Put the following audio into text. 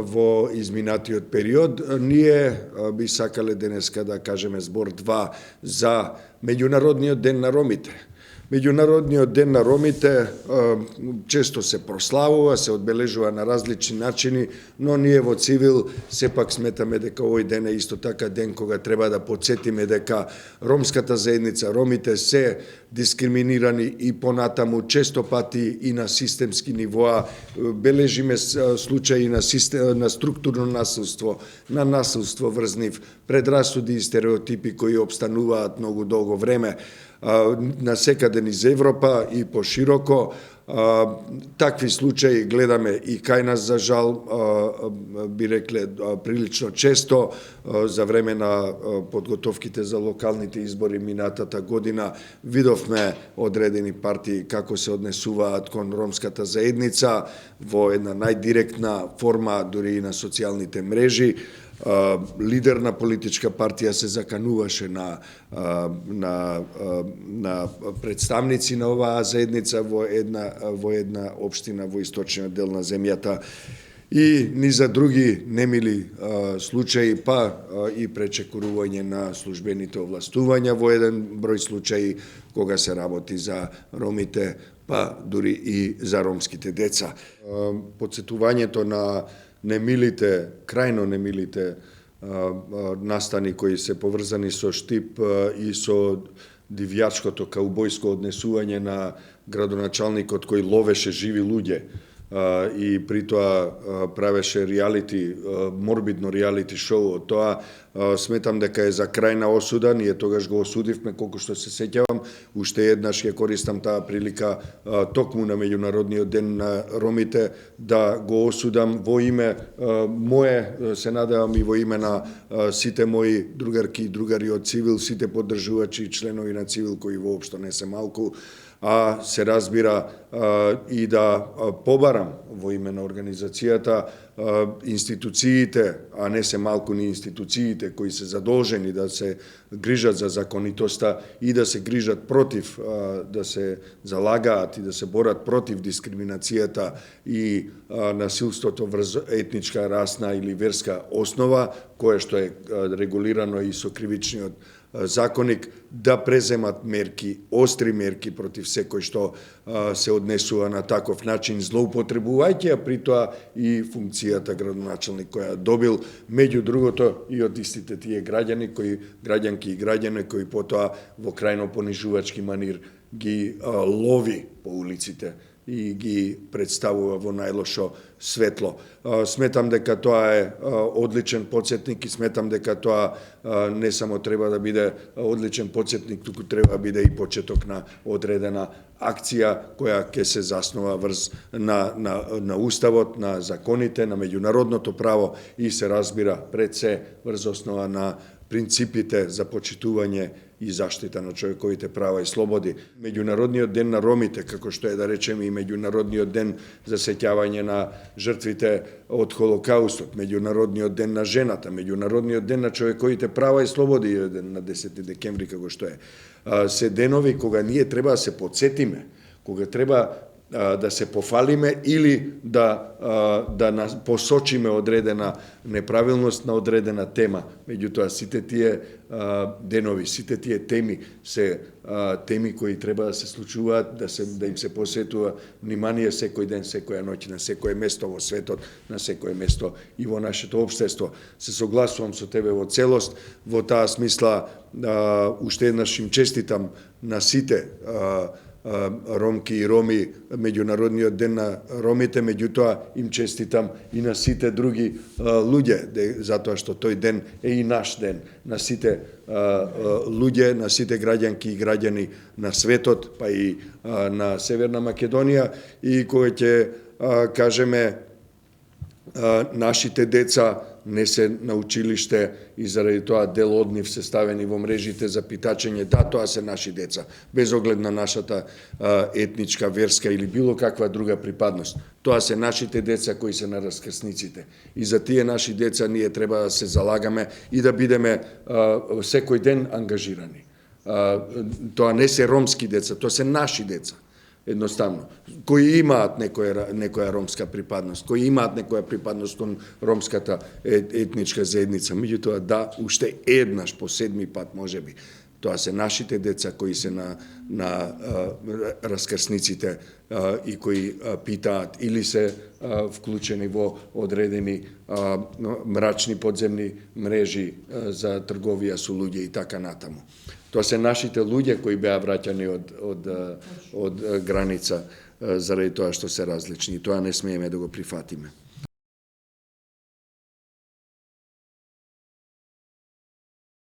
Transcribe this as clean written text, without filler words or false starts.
во изминатиот период. Ние би сакале денеска да кажеме збор два за Меѓународниот ден на ромите. Меѓународниот ден на ромите често се прославува, се одбележува на различни начини, но ние во Цивил сепак сметаме дека овој ден е исто така ден кога треба да подсетиме дека ромската заедница, ромите се дискриминирани и понатаму често пати и на системски нивоа. Бележиме случаи на структурно насилство, на насилство врз нив, предрасуди и стереотипи кои обстануваат многу долго време на секаде низ Европа и пошироко. Такви случаи гледаме и кај нас, за жал, би рекле прилично често. За време на подготовките за локалните избори минатата година видовме одредени партии како се однесуваат кон ромската заедница во една најдиректна форма, дури и на социјалните мрежи. Лидер на политичка партија се закануваше на представници на оваа заедница во една општина во источниот дел на земјата и ни за други немили случаи, па и пречекорување на службените овластувања во еден број случаи кога се работи за ромите, па дури и за ромските деца. Подсетувањето на немилите, крајно немилите настани кои се поврзани со штип и со дивјачкото каубојско однесување на градоначалникот кој ловеше живи луѓе и при тоа правеше реалити, морбидно реалити шоу. Тоа сметам дека е за крајна осуда. Ние тогаш го осудивме, колку што се сеќавам. Уште еднаш ќе користам таа прилика токму на Меѓународниот ден на ромите да го осудам во име мое, се надевам и во име на сите мои другарки и другари од Цивил, сите поддржувачи и членови на Цивил кои воопшто не се малку, а се разбира и да побарам во име на организацијата институциите, а не се малку ни институциите кои се задолжени да се грижат за законитоста и да се грижат против, да се залагаат и да се борат против дискриминацијата и насилството врз етничка, расна или верска основа, кое што е регулирано и со кривичниот законник, да преземат мерки, остри мерки против секој што се однесува на таков начин, злоупотребувајќи ја при тоа и функцијата градоначалник која добил, меѓу другото и од истите тие граѓанки и граѓани кои потоа во крајно понижувачки манир ги лови по улиците и ги представува во најлошо светло. Сметам дека тоа е одличен потсетник и сметам дека тоа не само треба да биде одличен потсетник, туку треба да биде и почеток на одредена акција која ќе се заснова врз на уставот, на законите, на меѓународното право и се разбира пред се врз основа на принципите за почитување и заштита на човековите права и слободи. Меѓународниот ден на ромите, како што е да речеме и Меѓународниот ден за сеќавање на жртвите од Холокаустот, Меѓународниот ден на жената, Меѓународниот ден на човековите права и слободи на 10 декември, како што е. Се денови кога ние треба да се подсетиме, кога треба да се пофалиме или да посочиме одредена неправилност на одредена тема. Меѓутоа, сите тие денови, сите тие теми се теми кои треба да се случуваат, да им се посетува внимание секој ден, секоја ноќ, на секое место во светот, на секое место и во нашето општество. Се согласувам со тебе во целост, во таа смисла уште еднаш им честитам на сите ромки и роми Меѓународниот ден на ромите, меѓутоа им честитам и на сите други луѓе, затоа што тој ден е и наш ден, на сите луѓе, на сите граѓанки и граѓани на светот, па и на Северна Македонија, и кога ќе кажеме нашите деца не се на училиште и заради тоа дел од нив се ставени во мрежите за питачење. Да, тоа се наши деца, без оглед на нашата етничка, верска или било каква друга припадност. Тоа се нашите деца кои се на раскрсниците. И за тие наши деца ние треба да се залагаме и да бидеме секој ден ангажирани. Тоа не се ромски деца, тоа се наши деца. Jednostavno. Koji imaат nekoja romska pripadnost, koji imaat nekoja pripadnost romskата етничка заедница. Меѓутоа, да, уште еднаш по 7 пат може би. Тоа се нашите деца кои се на раскрсниците и кои питаат или се вклучени во одредени мрачни подземни мрежи за трговија со луѓе и така натаму. Тоа се нашите луѓе кои беа враќани од граница заради тоа што се различни. Тоа не смееме да го прифатиме.